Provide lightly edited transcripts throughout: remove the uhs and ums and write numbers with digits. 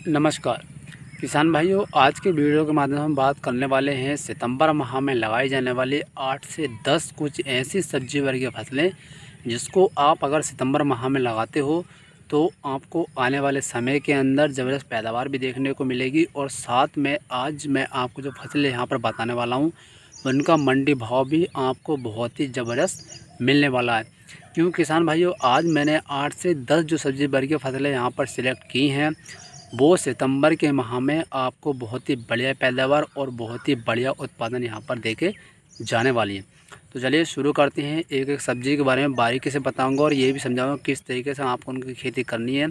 नमस्कार किसान भाइयों, आज के वीडियो के माध्यम से हम बात करने वाले हैं सितंबर माह में लगाई जाने वाली 8 से 10 कुछ ऐसी सब्जी वर्गीय फसलें जिसको आप अगर सितंबर माह में लगाते हो तो आपको आने वाले समय के अंदर ज़बरदस्त पैदावार भी देखने को मिलेगी। और साथ में आज मैं आपको जो फसलें यहाँ पर बताने वाला हूँ उनका मंडी भाव भी आपको बहुत ही ज़बरदस्त मिलने वाला है। क्यों किसान भाइयों, आज मैंने 8 से 10 जो सब्जी वर्गीय फसलें यहाँ पर सिलेक्ट की हैं वो सितंबर के माह में आपको बहुत ही बढ़िया पैदावार और बहुत ही बढ़िया उत्पादन यहाँ पर देके जाने वाली है। तो चलिए शुरू करते हैं। एक एक सब्ज़ी के बारे में बारीकी से बताऊंगा और ये भी समझाऊंगा किस तरीके से आपको उनकी खेती करनी है,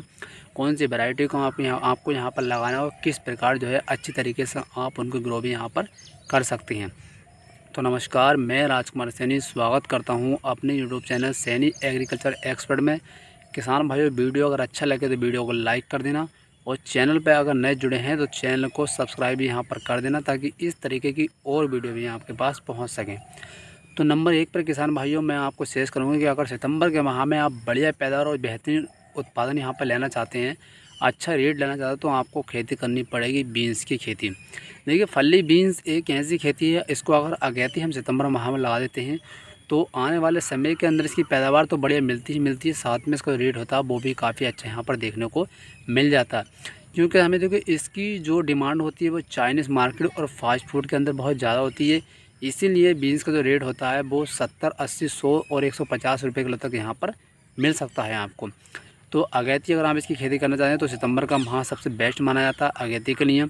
कौन सी वैरायटी को आपको यहाँ पर लगाना है और किस प्रकार जो है अच्छी तरीके से आप उनको ग्रो भी यहाँ पर कर सकती हैं। तो नमस्कार, मैं राजकुमार सैनी स्वागत करता हूँ अपने YouTube channel Saini agriculture expert में। किसान भाइयों, वीडियो अगर अच्छा लगे तो वीडियो को लाइक कर देना और चैनल पर अगर नए जुड़े हैं तो चैनल को सब्सक्राइब भी यहाँ पर कर देना ताकि इस तरीके की और वीडियो भी आपके पास पहुँच सकें। तो नंबर 1 पर किसान भाइयों मैं आपको शेयर करूँगा कि अगर सितंबर के माह में आप बढ़िया पैदावार और बेहतरीन उत्पादन यहाँ पर लेना चाहते हैं, अच्छा रेट लेना चाहते हैं, तो आपको खेती करनी पड़ेगी बीन्स की खेती। देखिए, फली बीन्स एक ऐसी खेती है, इसको अगर अगैती हम सितंबर माह में लगा देते हैं तो आने वाले समय के अंदर इसकी पैदावार तो बढ़िया मिलती ही मिलती है, साथ में इसका रेट होता है वो भी काफ़ी अच्छा यहाँ पर देखने को मिल जाता है। क्योंकि हमें देखिए इसकी जो डिमांड होती है वो चाइनीज़ मार्केट और फास्ट फूड के अंदर बहुत ज़्यादा होती है, इसीलिए बीन्स का जो रेट होता है वो 70, 80, 100 और 150 रुपये किलो तक यहाँ पर मिल सकता है आपको। तो अगैती अगर आप इसकी खेती करना चाहते हैं तो सितंबर का माह सबसे बेस्ट माना जाता है अगैती के लिए।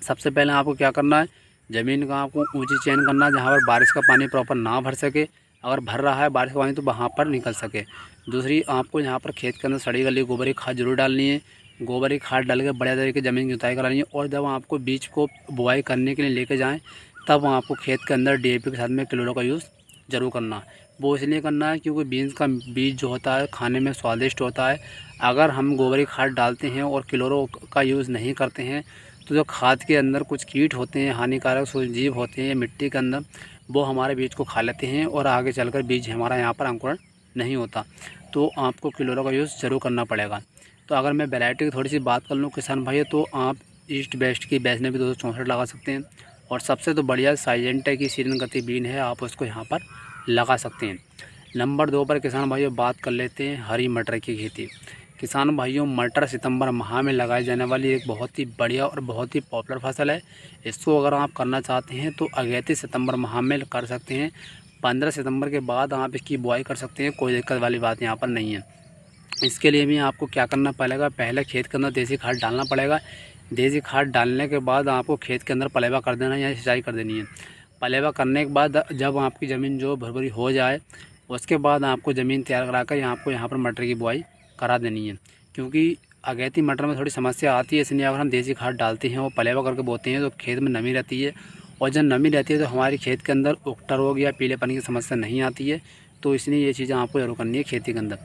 सबसे पहले आपको क्या करना है, ज़मीन का आपको ऊंची चयन करना है जहाँ पर बारिश का पानी प्रॉपर ना भर सके, अगर भर रहा है बारिश का पानी तो वहाँ पर निकल सके। दूसरी, आपको यहाँ पर खेत के अंदर सड़ी गली गोबर की खाद जरूर डालनी है। गोबर की खाद डाल के बढ़िया तरीके ज़मीन की जुताई करानी है और जब आपको बीज को बुआई करने के लिए लेके जाएँ तब आपको खेत के अंदर DAP के साथ में क्लोरो का यूज़ ज़रूर करना है। वो इसलिए करना है क्योंकि बीन्स का बीज जो होता है खाने में स्वादिष्ट होता है। अगर हम गोबर की खाद डालते हैं और क्लोरो का यूज़ नहीं करते हैं तो जो खाद के अंदर कुछ कीट होते हैं, हानिकारक सूक्ष्मजीव होते हैं मिट्टी के अंदर, वो हमारे बीज को खा लेते हैं और आगे चलकर बीज हमारा यहाँ पर अंकुरण नहीं होता। तो आपको क्लोरो का यूज़ ज़रूर करना पड़ेगा। तो अगर मैं वैरायटी की थोड़ी सी बात कर लूँ किसान भाई, तो आप ईस्ट वेस्ट की बैचने भी 264 लगा सकते हैं और सबसे तो बढ़िया साइजेंटा की सीजन गति बीन है, आप उसको यहाँ पर लगा सकते हैं। नंबर 2 पर किसान भाइयों बात कर लेते हैं हरी मटर की खेती। किसान भाइयों, मटर सितंबर माह में लगाई जाने वाली एक बहुत ही बढ़िया और बहुत ही पॉपुलर फसल है। इसको अगर आप करना चाहते हैं तो अगैती सितंबर माह में कर सकते हैं। 15 सितंबर के बाद आप इसकी बुआई कर सकते हैं, कोई दिक्कत वाली बात यहाँ पर नहीं है। इसके लिए भी आपको क्या करना पड़ेगा, पहले खेत के अंदर देसी खाद डालना पड़ेगा। देसी खाद डालने के बाद आपको खेत के अंदर पलेवा कर देना या सिंचाई कर देनी है। पलेवा करने के बाद जब आपकी ज़मीन जो भरभरी हो जाए उसके बाद आपको ज़मीन तैयार करा कर आपको यहाँ पर मटर की बुआई करा देनी है। क्योंकि अगैती मटर में थोड़ी समस्या आती है, इसलिए अगर हम देसी खाद डालते हैं और पलेवा करके बोते हैं तो खेत में नमी रहती है और जब नमी रहती है तो हमारे खेत के अंदर उकटा रोग या पीलेपन की समस्या नहीं आती है। तो इसलिए ये चीज़ें आपको जरूर करनी है खेती के अंदर।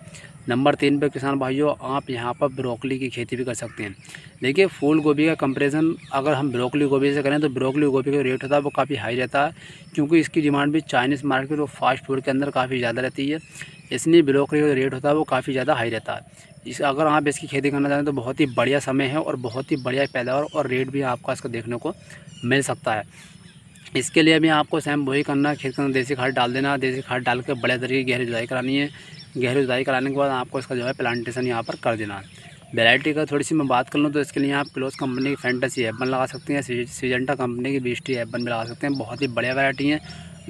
नंबर 3 पर किसान भाइयों आप यहाँ पर ब्रोकली की खेती भी कर सकते हैं। देखिए, फूल गोभी का कंपैरिजन अगर हम ब्रोकली गोभी से करें तो ब्रोकली गोभी का रेट होता है वो काफ़ी हाई रहता है, क्योंकि इसकी डिमांड भी चाइनीज़ मार्केट और फास्ट फूड के अंदर काफ़ी ज़्यादा रहती है, इसलिए ब्रोकली का रेट होता है वो काफ़ी ज़्यादा हाई रहता है। अगर आप इसकी खेती करना चाहें तो बहुत ही बढ़िया समय है और बहुत ही बढ़िया पैदावार और रेट भी आपको इसका देखने को मिल सकता है। इसके लिए भी आपको सेम वही करना है, खेत के अंदर देसी खाद डाल देना, देसी खाद डाल के बढ़िया तरीके की गहरी जुताई करानी है। गहरी जुताई कराने के बाद आपको इसका जो है प्लांटेशन यहाँ पर कर देना है। वैरायटी का थोड़ी सी मैं बात कर लूँ तो इसके लिए आप क्लोज कंपनी की फैंटेसी F1 लगा सकते हैं, सीजेंटा कंपनी की BST F1 भी लगा सकते हैं। बहुत ही बढ़िया वैरायटी है,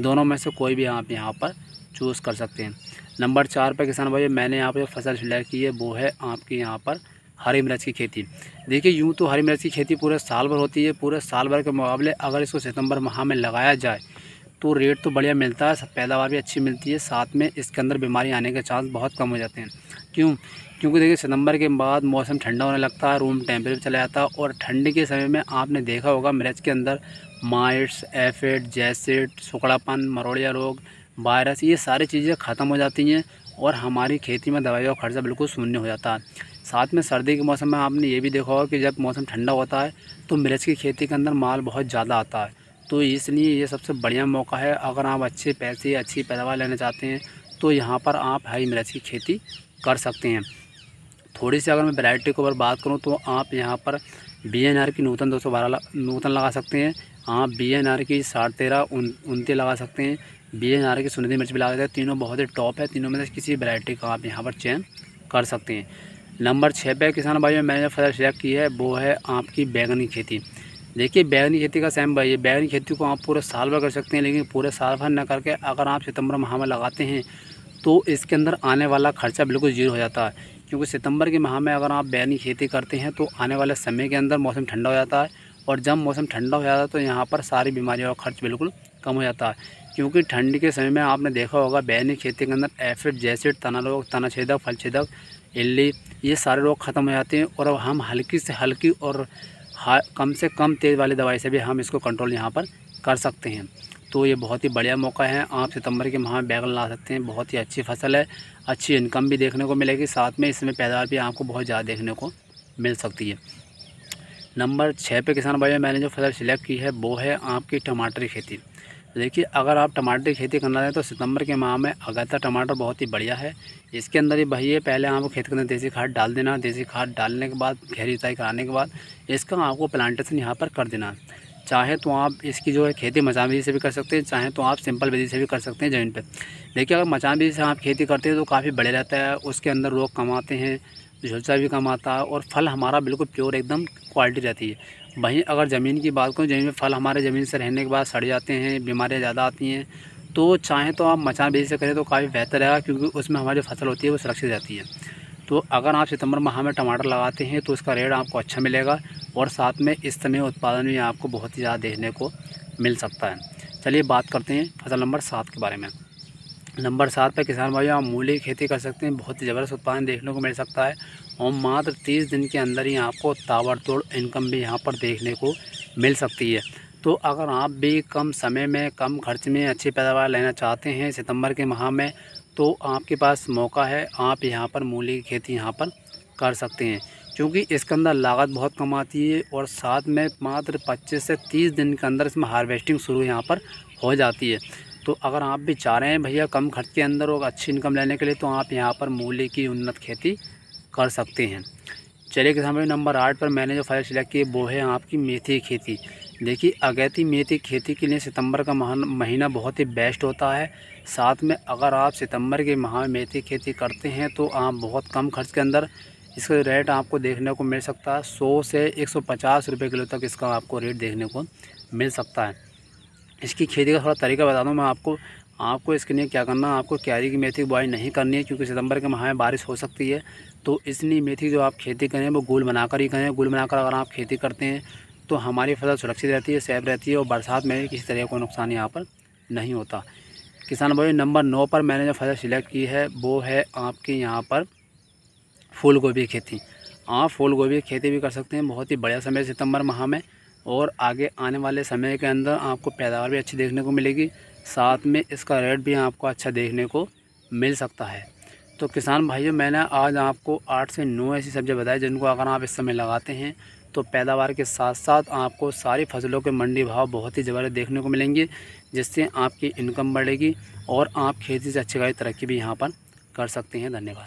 दोनों में से कोई भी आप यहाँ पर चूज़ कर सकते हैं। नंबर 4 पर किसान भाई मैंने यहाँ पर जो फसल सिलेक्ट की है वो है आपकी यहाँ पर हरी मिर्च की खेती। देखिए, यूँ तो हरी मिर्च की खेती पूरे साल भर होती है, पूरे साल भर के मुकाबले अगर इसको सितंबर माह में लगाया जाए तो रेट तो बढ़िया मिलता है, पैदावार भी अच्छी मिलती है, साथ में इसके अंदर बीमारी आने के चांस बहुत कम हो जाते हैं। क्योंकि देखिए सितंबर के बाद मौसम ठंडा होने लगता है, रूम टेम्परेचर चला जाता है और ठंडी के समय में आपने देखा होगा मिर्च के अंदर माइट्स, एफिड, जैसिड, सुकड़ापन, मरोड़िया रोग, वायरस, ये सारी चीज़ें ख़त्म हो जाती हैं और हमारी खेती में दवाई का खर्चा बिल्कुल शून्य हो जाता है। साथ में सर्दी के मौसम में आपने ये भी देखा होगा कि जब मौसम ठंडा होता है तो मिर्च की खेती के अंदर माल बहुत ज़्यादा आता है। तो इसलिए ये सबसे बढ़िया मौका है, अगर आप अच्छे पैसे अच्छी पैदावार लेना चाहते हैं तो यहाँ पर आप हरी मिर्च की खेती कर सकते हैं। थोड़ी सी अगर मैं वैरायटी के ऊपर बात करूँ तो आप यहाँ पर BNR की नूतन 212 नूतन लगा सकते हैं। आप BNR की 6013 29 लगा सकते हैं। BNR की सुनहरी मिर्च भी लगा सकते हैं। तीनों बहुत ही टॉप है। तीनों में से किसी वैरायटी का आप यहाँ पर चयन कर सकते हैं। नंबर 6 पे किसान भाइयों मैंने जो फसल सिलेक्ट की है वो है आपकी बैंगनी खेती। देखिए बैंगनी खेती का सेम भाई, बैंगनी खेती को आप पूरे साल भर कर सकते हैं, लेकिन पूरे साल भर न करके अगर आप सितंबर माह में लगाते हैं तो इसके अंदर आने वाला खर्चा बिल्कुल जीरो हो जाता है। क्योंकि सितंबर के माह में अगर आप बैंगनी खेती करते हैं तो आने वाले समय के अंदर मौसम ठंडा हो जाता है, और जब मौसम ठंडा हो जाता है तो यहाँ पर सारी बीमारियों का खर्च बिल्कुल कम हो जाता है। क्योंकि ठंड के समय में आपने देखा होगा बैंगनी खेती के अंदर एफिड, जैसिड, तना रोग, तना छेदक, फल छेदक, इल्ली, ये सारे रोग ख़त्म हो जाते हैं, और अब हम हल्की से हल्की और कम से कम तेज़ वाली दवाई से भी हम इसको कंट्रोल यहाँ पर कर सकते हैं। तो ये बहुत ही बढ़िया मौका है, आप सितंबर के माह में बैगन ला सकते हैं। बहुत ही अच्छी फसल है, अच्छी इनकम भी देखने को मिलेगी, साथ में इसमें पैदावार भी आपको बहुत ज़्यादा देखने को मिल सकती है। नंबर 6 पे किसान भाइयों मैंने जो फसल सिलेक्ट की है वो है आपकी टमाटर की खेती। देखिए अगर आप टमाटर की खेती करना चाहें तो सितंबर के माह में अगैता टमाटर बहुत ही बढ़िया है। इसके अंदर ही भैया पहले आपको खेत के अंदर देसी खाद डाल देना। देसी खाद डालने के बाद गहरी जुताई कराने के बाद इसका आपको प्लांटेशन यहाँ पर कर देना। चाहे तो आप इसकी जो है खेती मचान विधि से भी कर सकते हैं, चाहे तो आप सिंपल विधि से भी कर सकते हैं ज़मीन पर। देखिए अगर मचान विधि से आप खेती करते हैं तो काफ़ी बड़े रहता है, उसके अंदर रोग कम आते हैं, झुलसा भी कम आता है, और फल हमारा बिल्कुल प्योर एकदम क्वालिटी रहती है। वहीं अगर ज़मीन की बात करूँ, ज़मीन में फल हमारे ज़मीन से रहने के बाद सड़ जाते हैं, बीमारियाँ ज़्यादा आती हैं, तो चाहे तो आप मचान विधि से करें तो काफ़ी बेहतर रहेगा, क्योंकि उसमें हमारी जो फसल होती है वो सुरक्षित रहती है। तो अगर आप सितंबर माह में टमाटर लगाते हैं तो उसका रेट आपको अच्छा मिलेगा, और साथ में इस समय उत्पादन भी आपको बहुत ही ज़्यादा देखने को मिल सकता है। चलिए बात करते हैं फसल नंबर 7 के बारे में। नंबर 7 पे किसान भाइयों आप मूली की खेती कर सकते हैं। बहुत ही ज़बरदस्त उत्पादन देखने को मिल सकता है, और मात्र 30 दिन के अंदर ही आपको ताबड़तोड़ इनकम भी यहाँ पर देखने को मिल सकती है। तो अगर आप भी कम समय में कम खर्च में अच्छी पैदावार लेना चाहते हैं सितंबर के माह में, तो आपके पास मौका है, आप यहाँ पर मूली की खेती यहाँ पर कर सकते हैं। क्योंकि इसके अंदर लागत बहुत कम आती है, और साथ में मात्र 25 से 30 दिन के अंदर इसमें हार्वेस्टिंग शुरू यहाँ पर हो जाती है। तो अगर आप भी चाह रहे हैं भैया कम खर्च के अंदर और अच्छी इनकम लेने के लिए, तो आप यहाँ पर मूली की उन्नत खेती कर सकते हैं। चलिए किसान भाई नंबर 8 पर मैंने जो फसल सिलेक्ट की है वो है आपकी मेथी की खेती। देखिए अगैती मेथी खेती के लिए सितंबर का महीना बहुत ही बेस्ट होता है। साथ में अगर आप सितंबर के माह में मेथी खेती करते हैं तो आप बहुत कम खर्च के अंदर इसका रेट आपको देखने को मिल सकता है। 100 से 150 रुपये किलो तक इसका आपको रेट देखने को मिल सकता है। इसकी खेती का थोड़ा तरीका बता दूं मैं आपको इसके लिए क्या करना है, आपको क्यारी की मेथी की बुआई नहीं करनी है, क्योंकि सितंबर के माह में बारिश हो सकती है। तो इसलिए मेथी जो आप खेती करें वो गोल बनाकर ही करें। गोल बनाकर अगर आप खेती करते हैं तो हमारी फसल सुरक्षित रहती है, सेफ रहती है, और बरसात में भी किसी तरह का नुकसान यहाँ पर नहीं होता। किसान भाई नंबर 9 पर मैंने जो फसल सिलेक्ट की है वो है आपकी यहाँ पर फूल गोभी की खेती। आप फूल गोभी की खेती भी कर सकते हैं। बहुत ही बढ़िया समय सितंबर माह में, और आगे आने वाले समय के अंदर आपको पैदावार भी अच्छी देखने को मिलेगी, साथ में इसका रेट भी आपको अच्छा देखने को मिल सकता है। तो किसान भाइयों मैंने आज आपको 8 से 9 ऐसी सब्जियां बताई जिनको अगर आप इस समय लगाते हैं तो पैदावार के साथ साथ आपको सारी फसलों के मंडी भाव बहुत ही ज़बरदस्त देखने को मिलेंगे, जिससे आपकी इनकम बढ़ेगी और आप खेती से अच्छी खासी तरक्की भी यहाँ पर कर सकते हैं। धन्यवाद।